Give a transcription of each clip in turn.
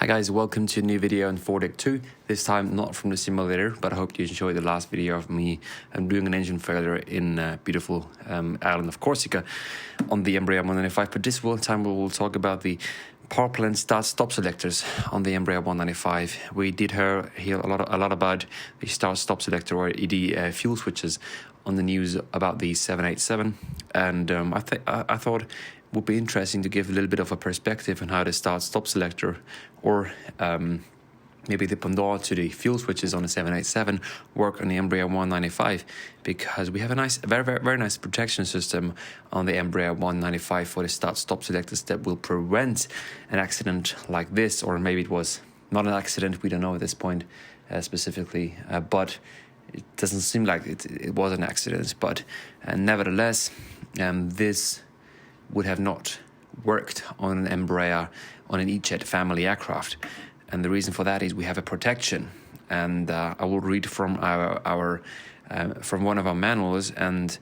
Hi guys, welcome to a new video on Deck 2. This time not from the simulator, but I hope you enjoyed the last video of me doing an engine failure in beautiful island of Corsica on the Embraer 195. But this time we will talk about the power plant start-stop selectors on the Embraer 195. We did hear a lot about the start-stop selector or the fuel switches on the news about the 787, and I thought it would be interesting to give a little bit of a perspective on how the start-stop selector or maybe the pendant to the fuel switches on the 787 work on the Embraer 195, because we have a nice, very nice protection system on the Embraer 195 for the start-stop selectors that will prevent an accident like this, or maybe it was not an accident, we don't know at this point specifically, but it doesn't seem like it was an accident. But nevertheless, this would have not worked on an Embraer, on an E-Jet family aircraft. And the reason for that is we have a protection. And I will read from our from one of our manuals, and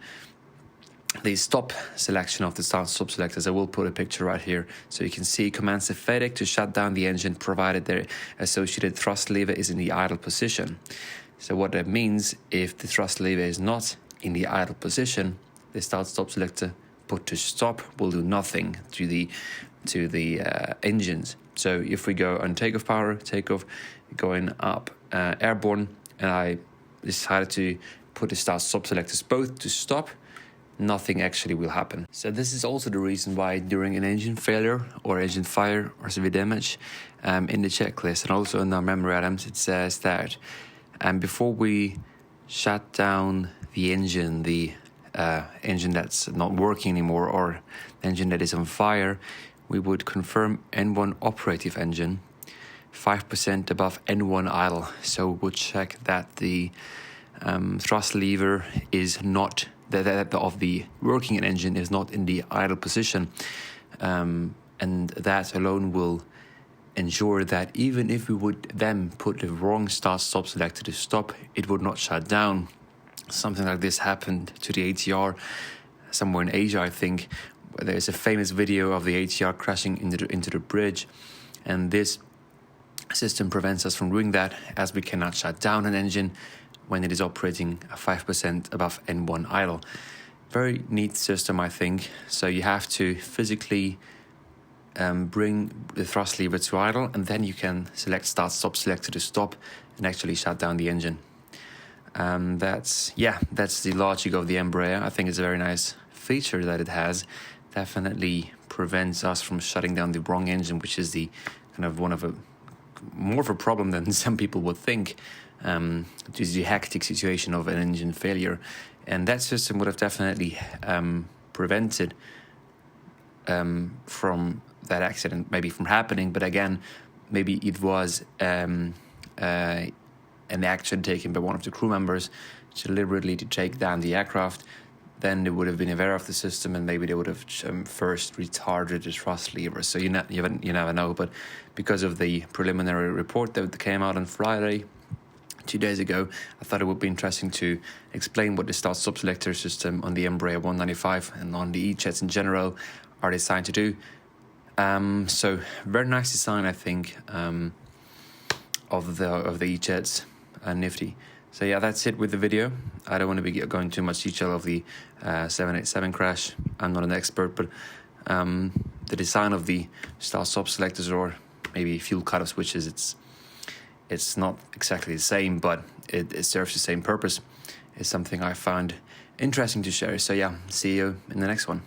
the stop selection of the start-stop selectors. I will put a picture right here so you can see. Commands the FedEx to shut down the engine provided their associated thrust lever is in the idle position. So what that means, if the thrust lever is not in the idle position, the start-stop selector put to stop will do nothing to the engines. So if we go on takeoff power, going up, airborne, and I decided to put the start-stop selectors both to stop, nothing actually will happen. So this is also the reason why during an engine failure or engine fire or severe damage, in the checklist and also in our memory items, it says that before we shut down the engine that's not working anymore, or the engine that is on fire, we would confirm N1 operative engine, 5% above N1 idle. So we'll check that the thrust lever is not, that of the working engine is not in the idle position. And that alone will ensure that even if we would then put the wrong start-stop selector to stop, it would not shut down. Something like this happened to the ATR somewhere in Asia, I think. There's a famous video of the ATR crashing into the bridge, and this system prevents us from doing that, as we cannot shut down an engine when it is operating 5% above N1 idle. Very neat system, I think. So you have to physically bring the thrust lever to idle, and then you can select start-stop selector to stop and actually shut down the engine. That's the logic of the Embraer. I think it's a very nice feature that it has. Definitely prevents us from shutting down the wrong engine, which is the kind of more of a problem than some people would think, due to the hectic situation of an engine failure. And that system would have definitely prevented from that accident maybe from happening. But again, maybe it was an action taken by one of the crew members deliberately to take down the aircraft. Then they would have been aware of the system, and maybe they would have first retarded the thrust lever. So you never know. But because of the preliminary report that came out on Friday, 2 days ago, I thought it would be interesting to explain what the start-stop selector system on the Embraer 195 and on the E-Jets in general are designed to do. So very nice design, I think, of the E-Jets, nifty. So yeah, that's it with the video. I don't want to be going too much detail of the 787 crash. I'm not an expert, but the design of the start-stop selectors, or maybe fuel cut-off switches, it's not exactly the same, but it serves the same purpose. It's something I found interesting to share. So yeah, see you in the next one.